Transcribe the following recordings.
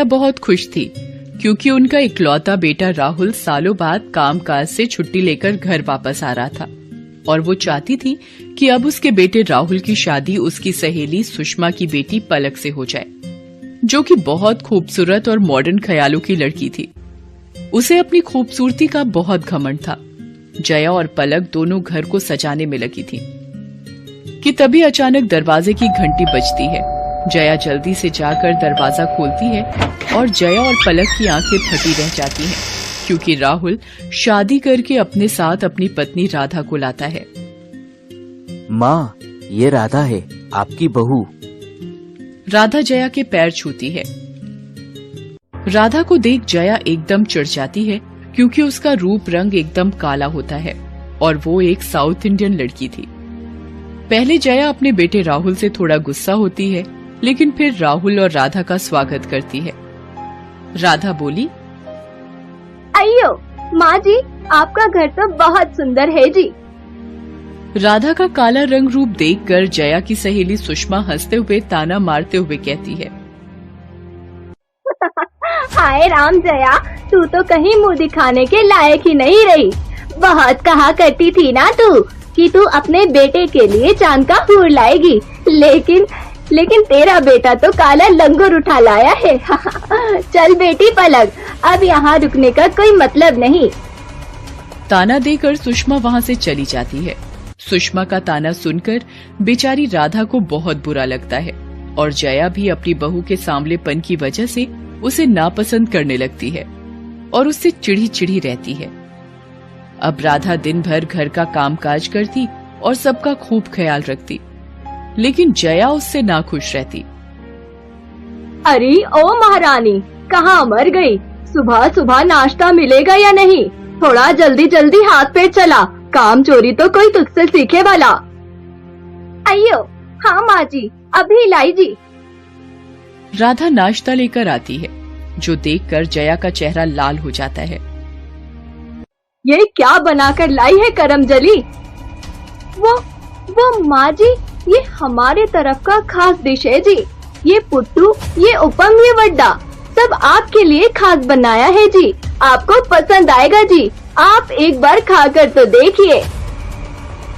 बहुत खुश थी क्योंकि उनका इकलौता बेटा राहुल सालों बाद कामकाज से छुट्टी लेकर घर वापस आ रहा था और वो चाहती थी कि अब उसके बेटे राहुल की शादी उसकी सहेली सुषमा की बेटी पलक से हो जाए, जो कि बहुत खूबसूरत और मॉडर्न ख्यालों की लड़की थी। उसे अपनी खूबसूरती का बहुत घमंड था। जया और पलक दोनों घर को सजाने में लगी थी कि तभी अचानक दरवाजे की घंटी बजती है। जया जल्दी से जाकर दरवाजा खोलती है और जया और पलक की आंखें फटी रह जाती हैं क्योंकि राहुल शादी करके अपने साथ अपनी पत्नी राधा को लाता है। माँ, ये राधा है, आपकी बहू। राधा जया के पैर छूती है। राधा को देख जया एकदम चिढ़ जाती है क्योंकि उसका रूप रंग एकदम काला होता है और वो एक साउथ इंडियन लड़की थी। पहले जया अपने बेटे राहुल से थोड़ा गुस्सा होती है, लेकिन फिर राहुल और राधा का स्वागत करती है। राधा बोली, अयो माँ जी, आपका घर तो बहुत सुंदर है जी। राधा का काला रंग रूप देखकर जया की सहेली सुषमा हंसते हुए ताना मारते हुए कहती है, हाय राम जया, तू तो कहीं मुंह दिखाने के लायक ही नहीं रही। बहुत कहा करती थी ना तू कि तू अपने बेटे के लिए चांद का हूर लाएगी, लेकिन तेरा बेटा तो काला लंगूर उठा लाया है। चल बेटी पलक, अब यहाँ रुकने का कोई मतलब नहीं। ताना देकर सुषमा वहाँ से चली जाती है। सुषमा का ताना सुनकर बेचारी राधा को बहुत बुरा लगता है और जया भी अपनी बहू के सांवलेपन की वजह से उसे नापसंद करने लगती है और उससे चिढ़ी चिढ़ी रहती है। अब राधा दिन भर घर का कामकाज करती और सबका खूब ख्याल रखती, लेकिन जया उससे नाखुश रहती। अरे ओ महारानी, कहाँ मर गई? सुबह सुबह नाश्ता मिलेगा या नहीं? थोड़ा जल्दी जल्दी हाथ पैर चला, काम चोरी तो कोई तुझसे सीखे वाला। अयो हाँ माँ जी, अभी लाई जी। राधा नाश्ता लेकर आती है, जो देखकर जया का चेहरा लाल हो जाता है। ये क्या बनाकर लाई है करमजली? वो माँ जी, ये हमारे तरफ का खास डिश है जी। ये पुट्टू, ये उपम, ये वड्डा सब आपके लिए खास बनाया है जी। आपको पसंद आएगा जी, आप एक बार खाकर तो देखिए।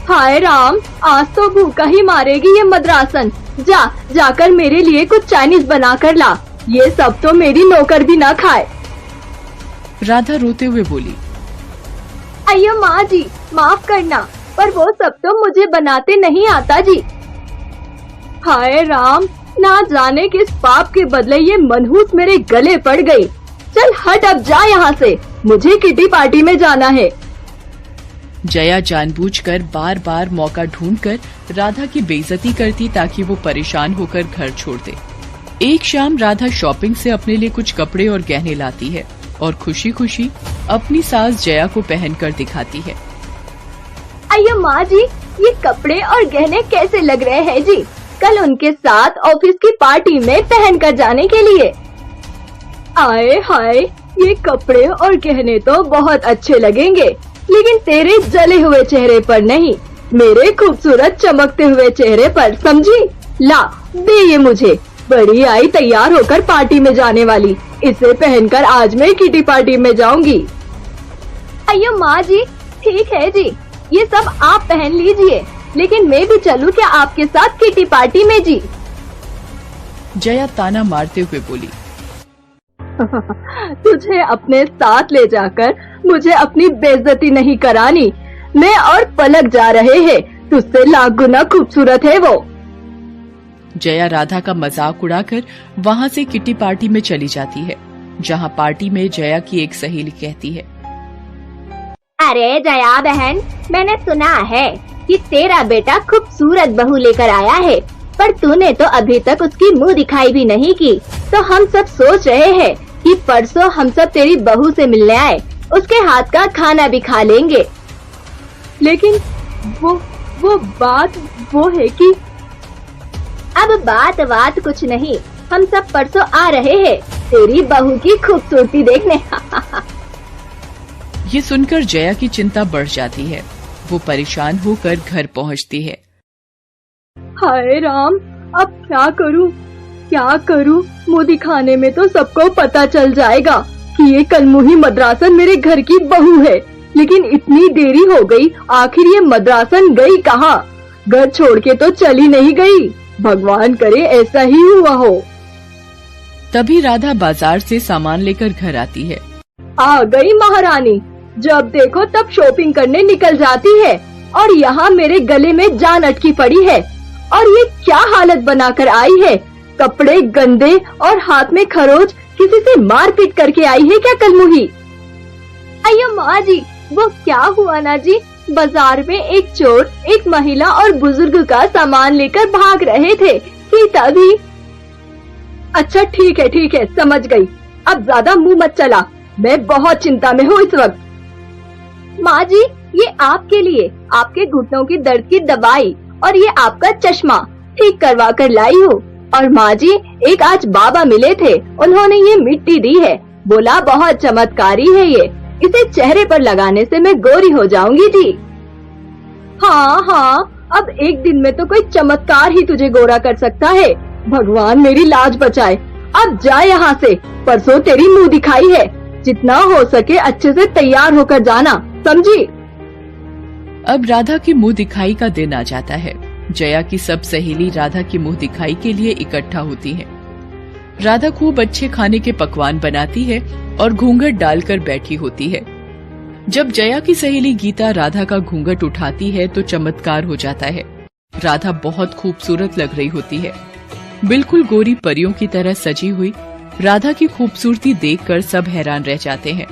हाय राम, आज तो भूखा ही मारेगी ये मद्रासन। जाकर मेरे लिए कुछ चाइनीज बना कर ला, ये सब तो मेरी नौकर भी ना खाए। राधा रोते हुए बोली, अयो माँ जी, माफ करना, पर वो सब तो मुझे बनाते नहीं आता जी। हाय राम, ना जाने किस पाप के बदले ये मनहूस मेरे गले पड़ गई। चल हट, अब जा यहाँ से, मुझे किटी पार्टी में जाना है। जया जानबूझकर बार बार मौका ढूंढकर राधा की बेइज्जती करती ताकि वो परेशान होकर घर छोड़ दे। एक शाम राधा शॉपिंग से अपने लिए कुछ कपड़े और गहने लाती है और खुशी खुशी अपनी सास जया को पहनकर दिखाती है। अयो माँ जी, ये कपड़े और गहने कैसे लग रहे हैं जी? कल उनके साथ ऑफिस की पार्टी में पहन कर जाने के लिए। आए हाय, ये कपड़े और गहने तो बहुत अच्छे लगेंगे, लेकिन तेरे जले हुए चेहरे पर नहीं, मेरे खूबसूरत चमकते हुए चेहरे पर, समझी? ला दे ये मुझे। बड़ी आई तैयार होकर पार्टी में जाने वाली, इसे पहनकर आज मैं किटी पार्टी में जाऊंगी। अयो माँ जी, ठीक है जी, ये सब आप पहन लीजिए, लेकिन मैं भी चलूं क्या आपके साथ किटी पार्टी में जी? जया ताना मारते हुए बोली, तुझे अपने साथ ले जाकर मुझे अपनी बेइज्जती नहीं करानी। मैं और पलक जा रहे हैं, तुझसे लाख गुना खूबसूरत है वो। जया राधा का मजाक उड़ाकर वहाँ से किटी पार्टी में चली जाती है, जहाँ पार्टी में जया की एक सहेली कहती है, अरे जया बहन, मैंने सुना है कि तेरा बेटा खूबसूरत बहू लेकर आया है, पर तूने तो अभी तक उसकी मुंह दिखाई भी नहीं की। तो हम सब सोच रहे हैं कि परसों हम सब तेरी बहू से मिलने आए, उसके हाथ का खाना भी खा लेंगे। लेकिन वो बात वो है कि अब बात कुछ नहीं, हम सब परसों आ रहे हैं तेरी बहू की खूबसूरती देखने। ये सुनकर जया की चिंता बढ़ जाती है। वो परेशान होकर घर पहुंचती है। हाय राम, अब क्या करूं? क्या करूं? मुंह दिखाने में तो सबको पता चल जाएगा कि ये कलमुही मद्रासन मेरे घर की बहू है। लेकिन इतनी देरी हो गई, आखिर ये मद्रासन गई कहाँ? घर छोड़ के तो चली नहीं गई। भगवान करे ऐसा ही हुआ हो। तभी राधा बाजार से सामान लेकर घर आती है। आ गई महारानी। जब देखो तब शॉपिंग करने निकल जाती है और यहाँ मेरे गले में जान अटकी पड़ी है। और ये क्या हालत बनाकर आई है? कपड़े गंदे और हाथ में खरोच। किसी से मारपीट करके आई है क्या कलमुही? अयो माँ जी, वो क्या हुआ ना जी, बाजार में एक चोर एक महिला और बुजुर्ग का सामान लेकर भाग रहे थे कि तभी। अच्छा ठीक है समझ गई। अब ज्यादा मुंह मत चला, मैं बहुत चिंता में हूँ इस वक्त। माँ जी, ये आपके लिए आपके घुटनों की दर्द की दवाई और ये आपका चश्मा ठीक करवा कर लाई हूँ। और माँ जी, एक आज बाबा मिले थे, उन्होंने ये मिट्टी दी है, बोला बहुत चमत्कारी है ये, इसे चेहरे पर लगाने से मैं गोरी हो जाऊंगी जी। हाँ, अब एक दिन में तो कोई चमत्कार ही तुझे गोरा कर सकता है। भगवान मेरी लाज बचाए। अब जा यहाँ से, परसों तेरी मुंह दिखाई है। जितना हो सके अच्छे से तैयार होकर जाना, समझी? अब राधा की मुंह दिखाई का दिन आ जाता है। जया की सब सहेली राधा की मुंह दिखाई के लिए इकट्ठा होती हैं। राधा खूब अच्छे खाने के पकवान बनाती है और घूंघट डालकर बैठी होती है। जब जया की सहेली गीता राधा का घूंघट उठाती है तो चमत्कार हो जाता है। राधा बहुत खूबसूरत लग रही होती है, बिल्कुल गोरी परियों की तरह सजी हुई। राधा की खूबसूरती देखकर सब हैरान रह जाते हैं।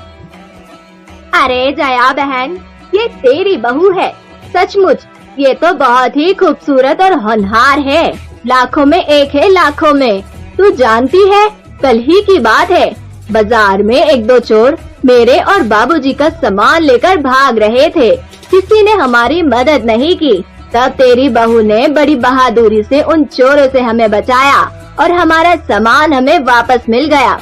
अरे जया बहन, ये तेरी बहू है। सचमुच ये तो बहुत ही खूबसूरत और होनहार है। लाखों में एक है, लाखों में। तू जानती है, कल ही की बात है, बाजार में एक दो चोर मेरे और बाबूजी का सामान लेकर भाग रहे थे। किसी ने हमारी मदद नहीं की। तब तेरी बहू ने बड़ी बहादुरी से उन चोरों से हमें बचाया और हमारा सामान हमें वापस मिल गया।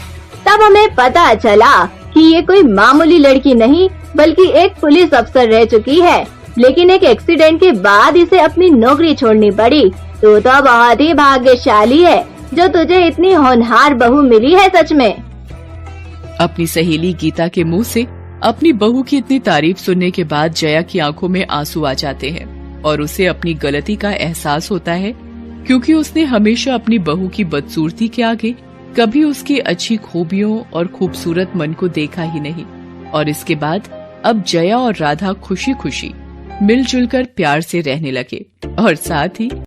तब हमें पता चला कि ये कोई मामूली लड़की नहीं बल्कि एक पुलिस अफसर रह चुकी है। लेकिन एक एक्सीडेंट के बाद इसे अपनी नौकरी छोड़नी पड़ी। तू तो बहुत ही भाग्यशाली है जो तुझे इतनी होनहार बहू मिली है, सच में। अपनी सहेली गीता के मुंह से अपनी बहू की इतनी तारीफ सुनने के बाद जया की आंखों में आंसू आ जाते हैं और उसे अपनी गलती का एहसास होता है, क्योंकि उसने हमेशा अपनी बहू की बदसूरती के आगे कभी उसकी अच्छी खूबियों और खूबसूरत मन को देखा ही नहीं। और इसके बाद अब जया और राधा खुशी खुशी मिलजुल कर प्यार से रहने लगे और साथ ही